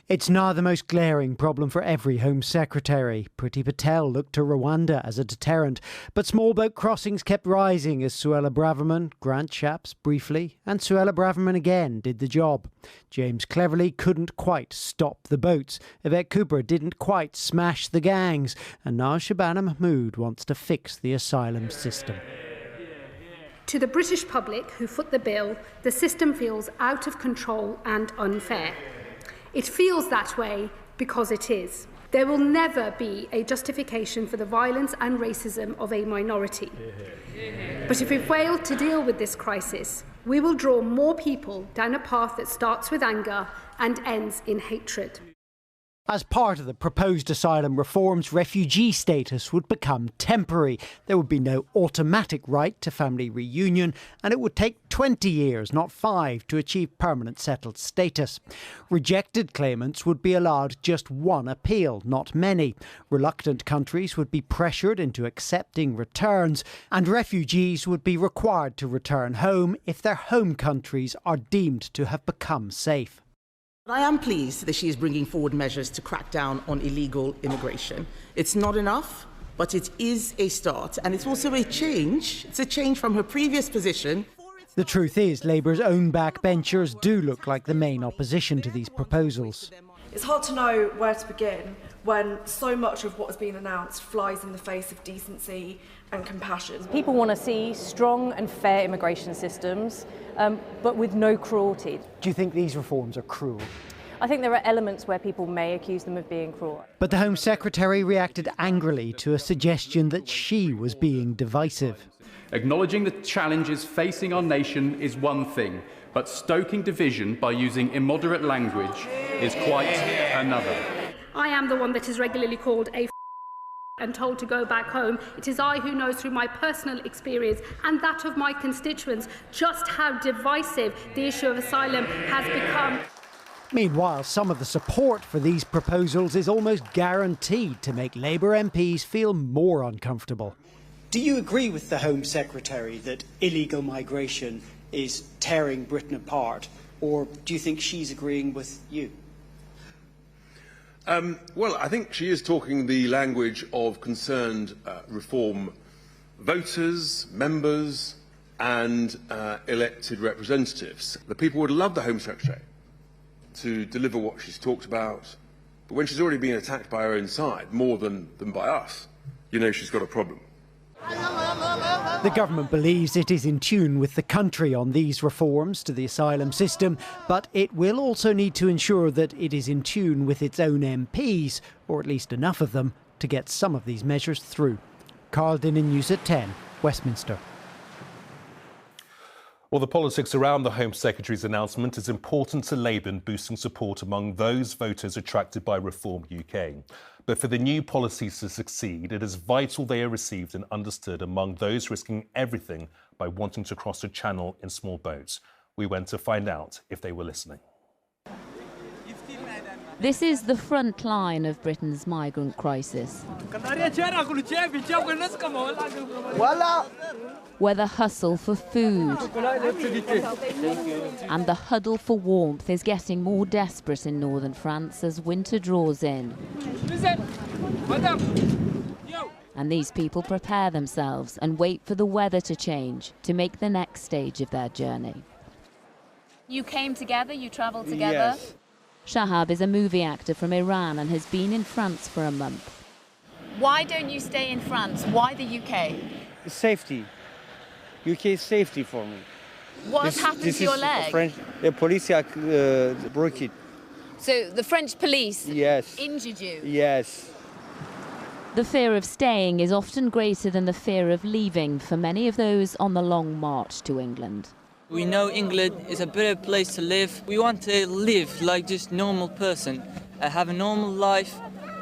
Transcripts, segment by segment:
It's now the most glaring problem for every Home Secretary. Priti Patel looked to Rwanda as a deterrent, but small boat crossings kept rising as Suella Braverman, Grant Shapps briefly, and Suella Braverman again did the job. James Cleverly couldn't quite stop the boats. Yvette Cooper didn't quite smash the gangs. And now Shabana Mahmood wants to fix the asylum system. To the British public who foot the bill, the system feels out of control and unfair. It feels that way because it is. There will never be a justification for the violence and racism of a minority. But if we fail to deal with this crisis, we will draw more people down a path that starts with anger and ends in hatred. As part of the proposed asylum reforms, refugee status would become temporary. There would be no automatic right to family reunion, and it would take 20 years, not 5, to achieve permanent settled status. Rejected claimants would be allowed just one appeal, not many. Reluctant countries would be pressured into accepting returns, and refugees would be required to return home if their home countries are deemed to have become safe. I am pleased that she is bringing forward measures to crack down on illegal immigration. It's not enough, but it is a start, and it's also a change. It's a change from her previous position. The truth is, Labour's own backbenchers do look like the main opposition to these proposals. It's hard to know where to begin when so much of what has been announced flies in the face of decency and compassion. People want to see strong and fair immigration systems, but with no cruelty. Do you think these reforms are cruel? I think there are elements where people may accuse them of being cruel. But the Home Secretary reacted angrily to a suggestion that she was being divisive. Acknowledging the challenges facing our nation is one thing, but stoking division by using immoderate language is quite another. I am the one that is regularly called a and told to go back home. It is I who knows through my personal experience and that of my constituents just how divisive the issue of asylum has become. Meanwhile, some of the support for these proposals is almost guaranteed to make Labour MPs feel more uncomfortable. Do you agree with the Home Secretary that illegal migration is tearing Britain apart, or do you think she's agreeing with you? Well, I think she is talking the language of concerned reform voters, members and elected representatives. The people would love the Home Secretary to deliver what she's talked about, but when she's already been attacked by her own side, more than by us, you know she's got a problem. The government believes it is in tune with the country on these reforms to the asylum system, but it will also need to ensure that it is in tune with its own MPs, or at least enough of them, to get some of these measures through. Carl Dinnan, News at 10, Westminster. Well, the politics around the Home Secretary's announcement is important to Labour in boosting support among those voters attracted by Reform UK. But for the new policies to succeed, it is vital they are received and understood among those risking everything by wanting to cross the channel in small boats. We went to find out if they were listening. This is the front line of Britain's migrant crisis, where the hustle for food and the huddle for warmth is getting more desperate in northern France as winter draws in. And these people prepare themselves and wait for the weather to change to make the next stage of their journey. You came together, you travelled together? Yes. Shahab is a movie actor from Iran and has been in France for a month. Why don't you stay in France? Why the UK? Safety. UK is safety for me. What happened to your leg? The police broke it. So the French police injured you? Yes. The fear of staying is often greater than the fear of leaving for many of those on the long march to England. We know England is a better place to live. We want to live like just normal person, have a normal life,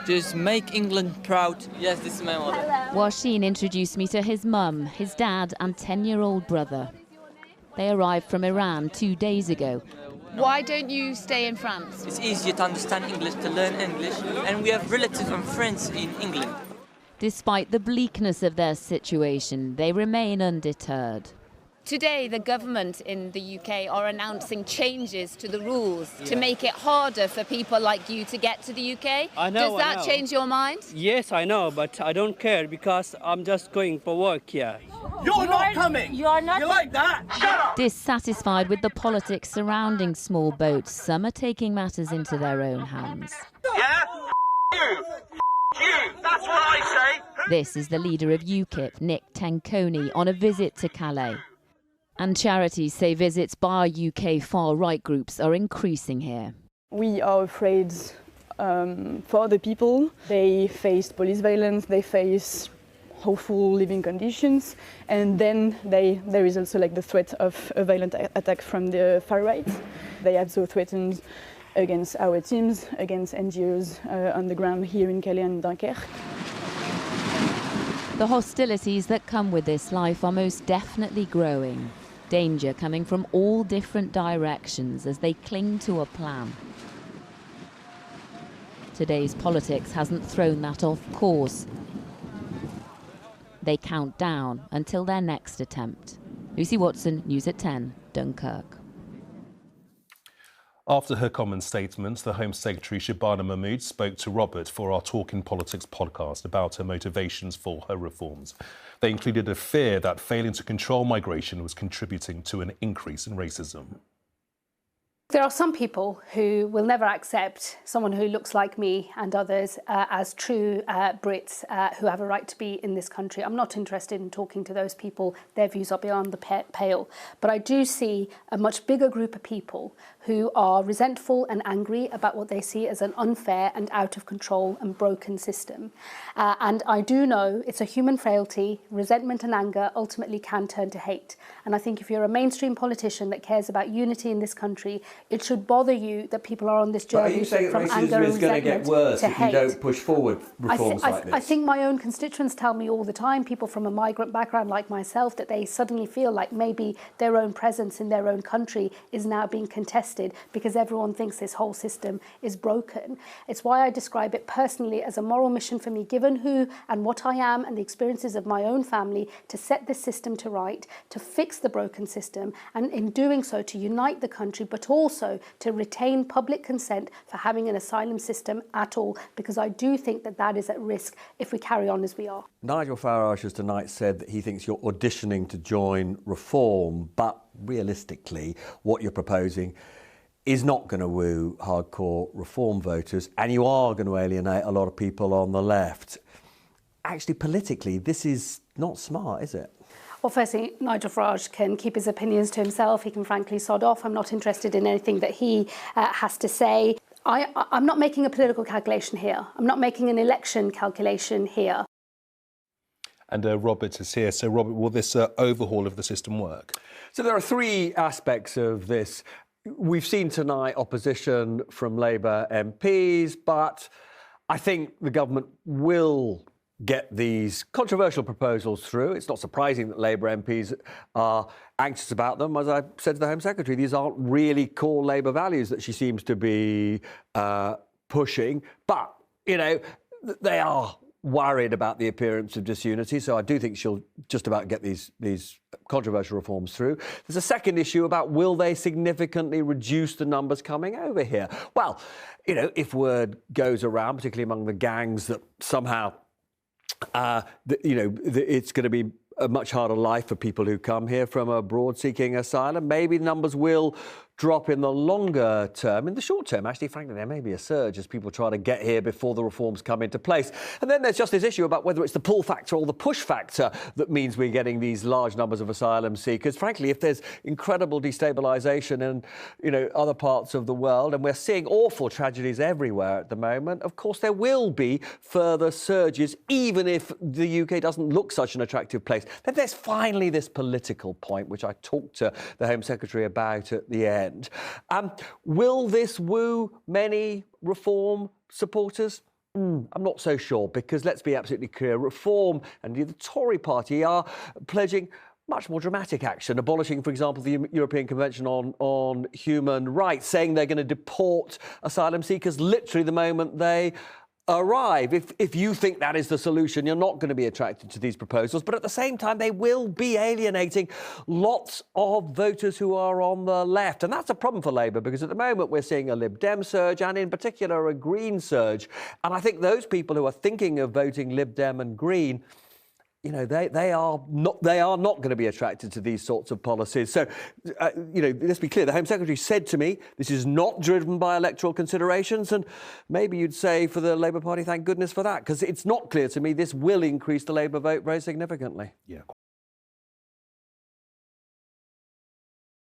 just make England proud. Yes, this is my mother. Washeen introduced me to his mum, his dad and 10-year-old brother. They arrived from Iran 2 days ago. Why don't you stay in France? It's easier to understand English, to learn English, and we have relatives and friends in England. Despite the bleakness of their situation, they remain undeterred. Today, the government in the UK are announcing changes to the rules to make it harder for people like you to get to the UK. I know. Does that change your mind? Yes, I know, but I don't care because I'm just going for work here. You're not coming. You are not. You like that? Shut up. Dissatisfied with the politics surrounding small boats, some are taking matters into their own hands. Yeah? You. That's what I say. This is the leader of UKIP, Nick Tenconi, on a visit to Calais. And charities say visits by UK far-right groups are increasing here. We are afraid for the people. They face police violence, they face awful living conditions, and then there is also like the threat of a violent attack from the far right. They have so threatened against our teams, against NGOs on the ground here in Calais and Dunkerque. The hostilities that come with this life are most definitely growing. Danger coming from all different directions as they cling to a plan. Today's politics hasn't thrown that off course. They count down until their next attempt. Lucy Watson, News at 10, Dunkirk. After her common statement, the Home Secretary Shabana Mahmood spoke to Robert for our Talk in Politics podcast about her motivations for her reforms. They included a fear that failing to control migration was contributing to an increase in racism. There are some people who will never accept someone who looks like me and others as true Brits who have a right to be in this country. I'm not interested in talking to those people. Their views are beyond the pale. But I do see a much bigger group of people who are resentful and angry about what they see as an unfair and out of control and broken system. And I do know it's a human frailty. Resentment and anger ultimately can turn to hate. And I think if you're a mainstream politician that cares about unity in this country, it should bother you that people are on this journey from anger and resentment to hate. Are you saying racism is going to get worse if you don't push forward reforms like this? I think my own constituents tell me all the time, people from a migrant background like myself, that they suddenly feel like maybe their own presence in their own country is now being contested because everyone thinks this whole system is broken. It's why I describe it personally as a moral mission for me, given who and what I am and the experiences of my own family, to set this system to right, to fix the broken system, and in doing so to unite the country, but also to retain public consent for having an asylum system at all, because I do think that that is at risk if we carry on as we are. Nigel Farage has tonight said that he thinks you're auditioning to join Reform, but realistically what you're proposing is not going to woo hardcore Reform voters, and you are going to alienate a lot of people on the left. Actually, politically, this is not smart, is it? Well, firstly, Nigel Farage can keep his opinions to himself. He can frankly sod off. I'm not interested in anything that he has to say. I'm not making a political calculation here. I'm not making an election calculation here. And Robert is here. So, Robert, will this overhaul of the system work? So there are three aspects of this. We've seen tonight opposition from Labour MPs, but I think the government will get these controversial proposals through. It's not surprising that Labour MPs are anxious about them. As I said to the Home Secretary, these aren't really core Labour values that she seems to be pushing. But, you know, they are worried about the appearance of disunity, so I do think she'll just about get these controversial reforms through. There's a second issue about will they significantly reduce the numbers coming over here? Well, you know, if word goes around, particularly among the gangs, that somehow it's going to be a much harder life for people who come here from abroad seeking asylum, maybe numbers will drop in the longer term. In the short term, actually, frankly, there may be a surge as people try to get here before the reforms come into place. And then there's just this issue about whether it's the pull factor or the push factor that means we're getting these large numbers of asylum seekers. Frankly, if there's incredible destabilisation in, you know, other parts of the world, and we're seeing awful tragedies everywhere at the moment, of course there will be further surges, even if the UK doesn't look such an attractive place. Then there's finally this political point, which I talked to the Home Secretary about at the end. Will this woo many Reform supporters? I'm not so sure, because let's be absolutely clear, Reform and the Tory party are pledging much more dramatic action, abolishing, for example, the European Convention on Human Rights, saying they're going to deport asylum seekers literally the moment they arrive. If you think that is the solution, you're not going to be attracted to these proposals. But at the same time, they will be alienating lots of voters who are on the left. And that's a problem for Labour, because at the moment we're seeing a Lib Dem surge and in particular a Green surge. And I think those people who are thinking of voting Lib Dem and Green, you know, they are not going to be attracted to these sorts of policies. So, you know, let's be clear. The Home Secretary said to me, this is not driven by electoral considerations. And maybe you'd say for the Labour Party, thank goodness for that, because it's not clear to me this will increase the Labour vote very significantly. Yeah.